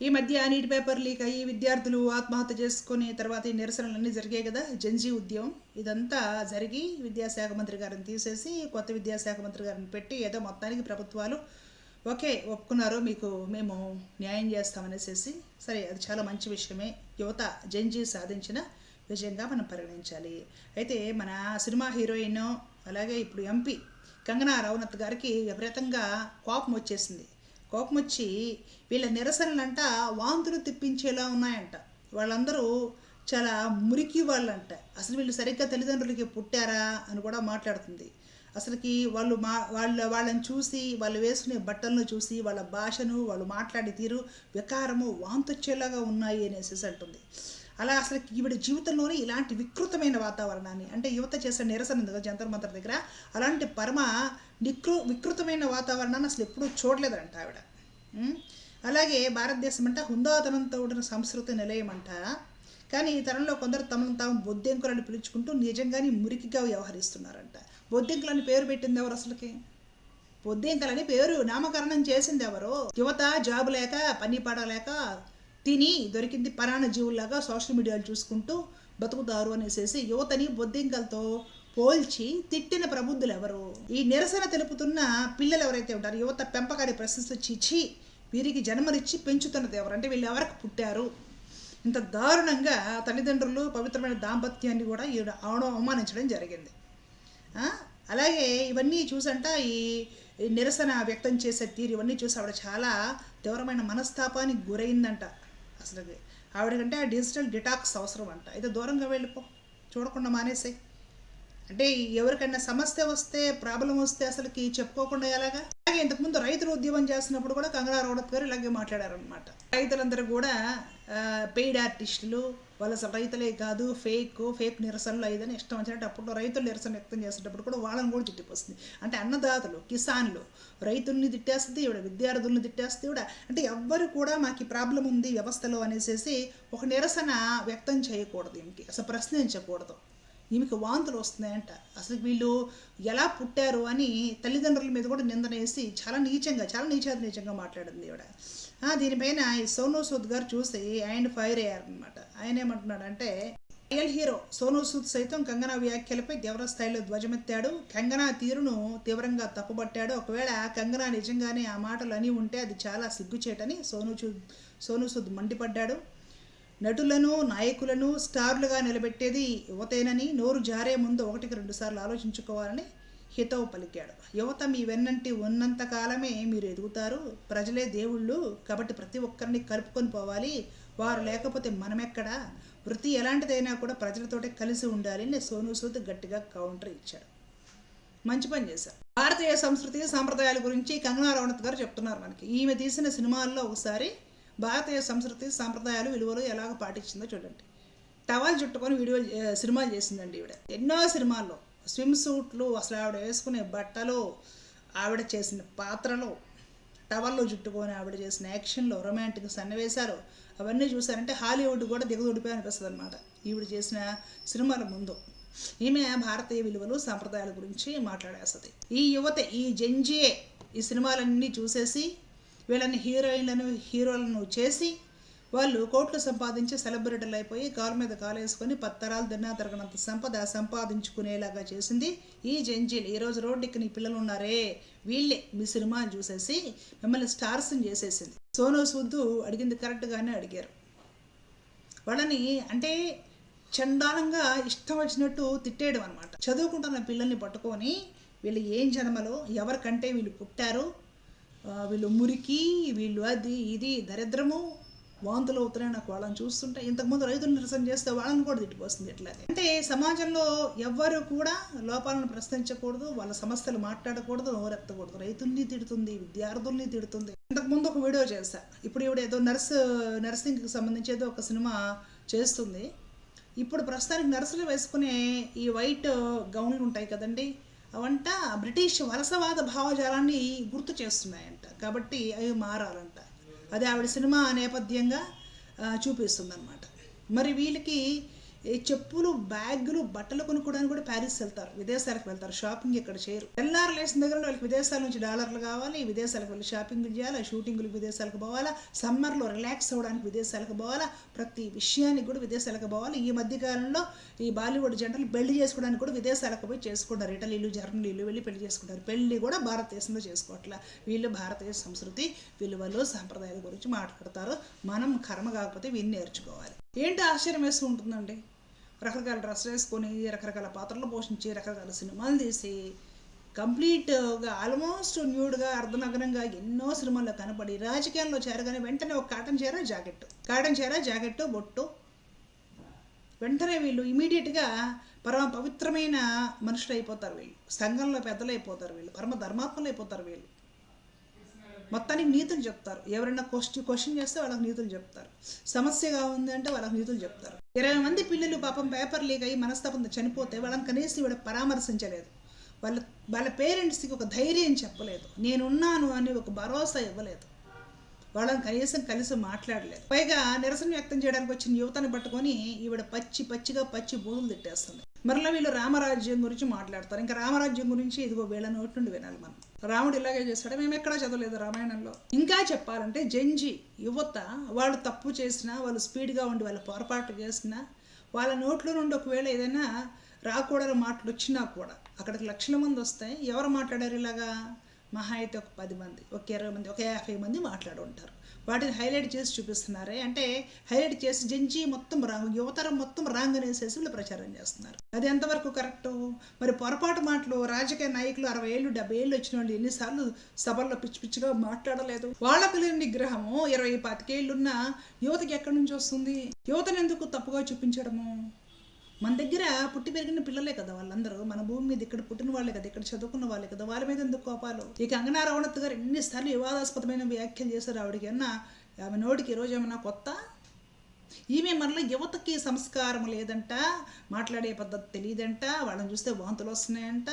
ఈ మధ్య నీటి పేపర్ లీక్ అయ్యి విద్యార్థులు ఆత్మహత్య చేసుకుని తర్వాత ఈ నిరసనలన్నీ జరిగాయి కదా, జంజీ ఉద్యమం. ఇదంతా జరిగి విద్యాశాఖ మంత్రి గారిని తీసేసి కొత్త విద్యాశాఖ మంత్రి గారిని పెట్టి ఏదో మొత్తానికి ప్రభుత్వాలు ఓకే ఒప్పుకున్నారు, మీకు మేము న్యాయం చేస్తామనేసి. సరే, అది చాలా మంచి విషయమే. యువత జంజీ సాధించిన విజయంగా మనం పరిగణించాలి. అయితే మన సినిమా హీరోయిన్ అలాగే ఇప్పుడు ఎంపీ కంగనా రనౌత్ గారికి విపరీతంగా కోపం వచ్చేసింది. కోపం వచ్చి వీళ్ళ నిరసనలంట వాంతులు తిప్పించేలా ఉన్నాయంట. వాళ్ళందరూ చాలా మురికి వాళ్ళంట. అసలు వీళ్ళు సరిగ్గా తల్లిదండ్రులకి పుట్టారా అని కూడా మాట్లాడుతుంది. అసలుకి వాళ్ళని చూసి, వాళ్ళు వేసుకునే బట్టలను చూసి, వాళ్ళ భాషను, వాళ్ళు మాట్లాడే తీరు వికారము వాంతొచ్చేలాగా ఉన్నాయి అనేసి అంటుంది. అలా అసలు ఈవిడ జీవితంలోనే ఇలాంటి వికృతమైన వాతావరణాన్ని, అంటే యువత చేసే నిరసన ఉంది కదా జంతర్ మంతర్ దగ్గర, అలాంటి వికృతమైన వాతావరణాన్ని అసలు ఎప్పుడూ చూడలేదంట ఆవిడ. అలాగే భారతదేశం అంట హుందాతనంతో ఉండిన సంస్కృతి నిలయమంట. కానీ ఈ తరంలో కొందరు తమను తాము బొద్దెంకులని పిలుచుకుంటూ నిజంగానే మురికిగా వ్యవహరిస్తున్నారంట. బొద్దెంకులని పేరు పెట్టింది ఎవరు అసలుకి? బొద్దెంకలని పేరు నామకరణం చేసింది ఎవరు? యువత జాబు లేక పని పడలేక తిని దొరికింది పరాణ జీవుల్లాగా సోషల్ మీడియాలు చూసుకుంటూ బతుకుతారు అనేసి యువతని బొద్దింకలతో పోల్చి తిట్టిన ప్రబుద్ధులు ఎవరు? ఈ నిరసన తెలుపుతున్న పిల్లలు ఎవరైతే ఉంటారో, యువత పెంపకాన్ని ప్రశ్నించి వీరికి జన్మనిచ్చి పెంచుతున్నది ఎవరు? అంటే వీళ్ళు ఎవరికి పుట్టారు? ఇంత దారుణంగా తల్లిదండ్రులు పవిత్రమైన దాంపత్యాన్ని కూడా ఈవిడ అవమానించడం జరిగింది. అలాగే ఇవన్నీ చూసంట ఈ నిరసన వ్యక్తం చేసే తీరు ఇవన్నీ చూసి ఆవిడ చాలా తీవ్రమైన మనస్తాపానికి గురైందంట. అసలు ఆవిడకంటే ఆ డిజిటల్ డిటాక్స్ అవసరం అంట. అయితే దూరంగా వెళ్ళిపో, చూడకుండా మానేసాయి. అంటే ఎవరికైనా సమస్య వస్తే, ప్రాబ్లం వస్తే అసలుకి చెప్పుకోకుండా ఎలాగా? అలాగే ఇంతకుముందు రైతులు ఉద్యమం చేస్తున్నప్పుడు కూడా కంగనా రనౌత్ గారు ఇలాగే మాట్లాడారనమాట. రైతులందరూ కూడా పెయిడ్ ఆర్టిస్టులు, వాళ్ళు అసలు రైతులే కాదు, ఫేక్ నిరసనలు అయ్యిందని ఇష్టం వచ్చినట్టు అప్పుడు రైతులు నిరసన వ్యక్తం చేసేటప్పుడు కూడా వాళ్ళని కూడా తిట్టిపోతుంది. అంటే అన్నదాతలు, కిసాన్లు, రైతుల్ని తిట్టేస్తుంది ఇవిడ, విద్యార్థుల్ని తిట్టేస్తుంది ఇవిడ. అంటే ఎవ్వరు కూడా మాకు ఈ ప్రాబ్లం ఉంది వ్యవస్థలో అనేసి ఒక నిరసన వ్యక్తం చేయకూడదు, ఈమెకి అసలు ప్రశ్నించకూడదు. ఈమెకి వాంతులు వస్తున్నాయంట. అసలు వీళ్ళు ఎలా పుట్టారు అని తల్లిదండ్రుల మీద కూడా నిందనేసి చాలా నీచంగా మాట్లాడింది ఈవిడ. దీనిపైన ఈ సోనూ సూద్ గారు చూసి ఆయన ఫైర్ అయ్యారనమాట. ఆయన ఏమంటున్నాడంటే, రియల్ హీరో సోనూ సూద్ సైతం కంగనా వ్యాఖ్యలపై తీవ్ర స్థాయిలో ధ్వజమెత్తాడు. కంగనా తీరును తీవ్రంగా తప్పుపట్టాడు. ఒకవేళ కంగనా నిజంగానే ఆ మాటలు అని ఉంటే అది చాలా సిగ్గుచేటని సోనూ సూద్ మండిపడ్డాడు. నటులను, నాయకులను స్టార్లుగా నిలబెట్టేది యువతేనని, నోరు జారే ముందు 1-2 సార్లు ఆలోచించుకోవాలని హితవు పలికాడు. యువత మీ వెన్నంటి ఉన్నంత కాలమే మీరు ఎదుగుతారు. ప్రజలే దేవుళ్ళు కాబట్టి ప్రతి ఒక్కరిని కలుపుకొని పోవాలి. వారు లేకపోతే మనమెక్కడా? వృత్తి ఎలాంటిదైనా కూడా ప్రజలతోటే కలిసి ఉండాలి అని సోనూ సూద్ గట్టిగా కౌంటర్ ఇచ్చాడు. మంచి పని చేశారు. భారతీయ సంస్కృతి సాంప్రదాయాల గురించి కంగనా రనౌత్ గారు చెప్తున్నారు మనకి. ఈమె తీసిన సినిమాల్లో ఒకసారి భారతీయ సంస్కృతి సాంప్రదాయాలు విలువలు ఎలాగ పాటించిందో చూడండి. టవల్ చుట్టుకొని సినిమాలు చేసిందండి ఈవిడ. ఎన్నో సినిమాల్లో స్విమ్ సూట్లు, అసలు ఆవిడ వేసుకునే బట్టలు, ఆవిడ చేసిన పాత్రలు, టవల్లో చుట్టుకొని ఆవిడ చేసిన యాక్షన్లో రొమాంటిక్ సన్నివేశాలు అవన్నీ చూసారంటే హాలీవుడ్ కూడా దిగదుడిపోయి అనిపిస్తుంది అనమాట ఈవిడ చేసిన సినిమాల ముందు. ఈమె భారతీయ విలువలు సాంప్రదాయాల గురించి మాట్లాడేస్తుంది. ఈ యువత, ఈ జంజియే ఈ సినిమాలన్నీ చూసేసి వీళ్ళని హీరోలను చేసి వాళ్ళు కోట్లు సంపాదించి సెలబ్రిటీలు అయిపోయి కాలు మీద కాలు వేసుకొని పత్తరాలు తిన్నా తరగనంత సంపద సంపాదించుకునేలాగా చేసింది ఈ జంజీలు. ఈరోజు రోడ్డుకి నీ పిల్లలు ఉన్నారే, వీళ్ళే మీ సినిమాని చూసేసి మిమ్మల్ని స్టార్స్ని చేసేసింది. సోనూ సూద్ అడిగింది కరెక్ట్గానే అడిగారు. వాళ్ళని అంటే చండాలంగా ఇష్టం వచ్చినట్టు తిట్టేయడం అనమాట. చదువుకుంటున్న పిల్లల్ని పట్టుకొని వీళ్ళు ఏం జన్మలో, ఎవరికంటే వీళ్ళు పుట్టారు, వీళ్ళు మురికి, వీళ్ళు అది ఇది దరిద్రము, వాంతులు అవుతున్నాయి నాకు వాళ్ళని చూస్తుంటే. ఇంతకుముందు రైతులు నిరసన చేస్తే వాళ్ళని కూడా తిట్టిపోతుంది. ఇట్లాగే అంటే సమాజంలో ఎవ్వరు కూడా లోపాలను ప్రశ్నించకూడదు, వాళ్ళ సమస్యలు మాట్లాడకూడదు, నోరెత్తకూడదు. రైతుల్ని తిడుతుంది, విద్యార్థుల్ని తిడుతుంది. ఇంతకుముందు ఒక వీడియో చేశా. ఇప్పుడు ఈవిడ ఏదో నర్సింగ్కి సంబంధించి ఏదో ఒక సినిమా చేస్తుంది. ఇప్పుడు ప్రస్తుతానికి నర్సులు వేసుకునే ఈ వైట్ గౌన్లు ఉంటాయి కదండి, అవంట బ్రిటిష్ వలసవాద భావజాలాన్ని గుర్తు చేస్తున్నాయంట. కాబట్టి అవి మారాలంట. అది ఆవిడ సినిమా నేపథ్యంగా చూపిస్తుంది అనమాట. మరి వీళ్ళకి ఏ చెప్పులు, బ్యాగులు, బట్టలు కొనుక్కోవడానికి కూడా ప్యారిస్ వెళ్తారు, విదేశాలకు వెళ్తారు, షాపింగ్ ఇక్కడ చేయరు. తెల్లారు లేసిన దగ్గర వాళ్ళకి విదేశాల నుంచి డాలర్లు కావాలి, విదేశాలకు వెళ్ళి షాపింగ్లు చేయాలి, షూటింగ్లకు విదేశాలకు పోవాలా, సమ్మర్లో రిలాక్స్ అవ్వడానికి విదేశాలకు పోవాలా, ప్రతి విషయానికి కూడా విదేశాలకు పోవాలి. ఈ మధ్యకాలంలో ఈ బాలీవుడ్ జంటలు పెళ్లి చేసుకోవడానికి కూడా విదేశాలకు పోయి చేసుకుంటారు. ఇటలీలు, జర్మనీలు వెళ్ళి పెళ్లి చేసుకుంటారు. పెళ్లి కూడా భారతదేశంలో చేసుకోవట్లా. వీళ్ళు భారతీయ సంస్కృతి విలువలు సాంప్రదాయాల గురించి మాట్లాడతారు. మనం కర్మ కాకపోతే వీళ్ళు నేర్చుకోవాలి. ఏంటి ఆశ్చర్యం వేస్తూ ఉంటుందండి. రకరకాల డ్రెస్సులు వేసుకొని, రకరకాల పాత్రలు పోషించి, రకరకాల సినిమాలు తీసి, కంప్లీట్గా ఆల్మోస్ట్ న్యూడ్గా, అర్ధనగ్నంగా ఎన్నో సినిమాల్లో కనపడి రాజకీయాల్లో చేరగానే వెంటనే ఒక కాటన్ చీర, జాకెట్టు, బొట్టు, వెంటనే వీళ్ళు ఇమీడియట్గా పరమ పవిత్రమైన మనుషులు అయిపోతారు. వీళ్ళు సంఘంలో పెద్దలు అయిపోతారు. వీళ్ళు పరమ ధర్మాత్మలు అయిపోతారు. వీళ్ళు మొత్తానికి నీతులు చెప్తారు. ఎవరైనా క్వశ్చన్ చేస్తే వాళ్ళకి నీతులు చెప్తారు. సమస్యగా ఉంది అంటే వాళ్ళకి నీతులు చెప్తారు. 20 మంది పిల్లలు పాపం పేపర్ లీక్ అయ్యి మనస్తాపంతో చనిపోతే వాళ్ళని కనీసం వీడు పరామర్శించలేదు. వాళ్ళ పేరెంట్స్కి ఒక ధైర్యం చెప్పలేదు, నేనున్నాను అని ఒక భరోసా ఇవ్వలేదు. వాళ్ళని కనీసం కలిసి మాట్లాడలేదు. పైగా నిరసన వ్యక్తం చేయడానికి వచ్చిన యువతను పట్టుకొని ఈవిడ పచ్చి బూతులు తిట్టేస్తుంది. మరలా వీళ్ళు రామరాజ్యం గురించి మాట్లాడతారు. ఇంకా రామరాజ్యం గురించి ఇదిగో వీళ్ళ నోటి నుండి వినాలి మనం. రాముడు ఇలాగే చేస్తాడు, మేము ఎక్కడా చదవలేదు రామాయణంలో. ఇంకా చెప్పాలంటే జంజి యువత వాళ్ళు తప్పు చేసినా, వాళ్ళు స్పీడ్గా ఉండి వాళ్ళు పొరపాటు చేసినా, వాళ్ళ నోట్లో నుండి ఒకవేళ ఏదైనా రాకూడని మాటలు వచ్చినా కూడా అక్కడికి లక్షల మంది వస్తాయి. ఎవరు మాట్లాడారు ఇలాగా? మహా అయితే ఒక 10 మంది, ఒక 20 మంది, ఒక 50 మంది మాట్లాడి ఉంటారు. వాటిని హైలైట్ చేసి చూపిస్తున్నారే అంటే హైలైట్ చేసి జంజి మొత్తం రాంగ్, యువతరం మొత్తం రాంగ్ అనేసేసి వీళ్ళు ప్రచారం చేస్తున్నారు. అది ఎంతవరకు కరెక్టు? మరి పొరపాటు మాటలు రాజకీయ నాయకులు 60 ఏళ్ళు 70 ఏళ్ళు వచ్చిన వాళ్ళు ఎన్నిసార్లు సభల్లో పిచ్చిగా మాట్లాడలేదు? వాళ్ళ పిల్లల నిగ్రహము 20-25 ఏళ్ళున్న యువతకి ఎక్కడి నుంచి వస్తుంది? యువతను ఎందుకు తప్పుగా చూపించడము? మన దగ్గర పుట్టి పెరిగిన పిల్లలే కదా వాళ్ళందరూ, మన భూమి మీద ఇక్కడ పుట్టిన వాళ్ళే కదా, ఇక్కడ చదువుకున్న వాళ్ళే కదా, వాళ్ళ మీద ఎందుకు కోపాలు? ఈ కంగనా రనౌత్ గారు ఎన్నిసార్లు వివాదాస్పదమైన వ్యాఖ్యలు చేశారు. ఆవిడకి అన్నా ఆమె నోటికి ఈరోజు ఏమన్నా కొత్త? ఈమె మరలా యువతకి సంస్కారం లేదంట, మాట్లాడే పద్ధతి తెలియదంట, వాళ్ళని చూస్తే వాంతులు వస్తున్నాయంట,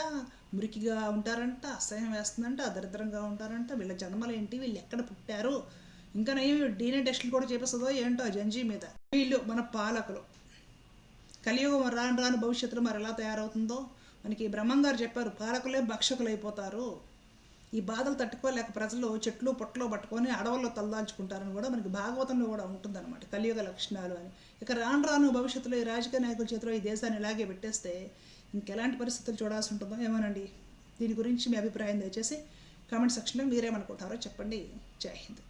మురికిగా ఉంటారంట, అసహ్యం వేస్తుందంట, దరిద్రంగా ఉంటారంట, వీళ్ళ జన్మలేంటి, వీళ్ళు ఎక్కడ పుట్టారు, ఇంకా ఏమి DNA టెస్టులు కూడా చేపిస్తుందో ఏంటో ఆ జంజీ మీద. వీళ్ళు మన పాలకులు. కలియుగం రాను భవిష్యత్తులో మరి ఎలా తయారవుతుందో మనకి బ్రహ్మంగారు చెప్పారు. పాలకులే భక్షకులు అయిపోతారు. ఈ బాధలు తట్టుకోలేక ప్రజలు చెట్లు పొట్టలో పట్టుకొని అడవుల్లో తలదాల్చుకుంటారని కూడా మనకి భాగవతంలో కూడా ఉంటుందన్నమాట, కలియుగ లక్షణాలు అని. ఇక రాను భవిష్యత్తులో ఈ రాజకీయ నాయకుల చేతిలో ఈ దేశాన్ని ఇలాగే పెట్టేస్తే ఇంకెలాంటి పరిస్థితులు చూడాల్సి ఉంటుందో ఏమోనండి. దీని గురించి మీ అభిప్రాయం దయచేసి కామెంట్ సెక్షన్లో మీరేమనుకుంటారో చెప్పండి. జై హింద్.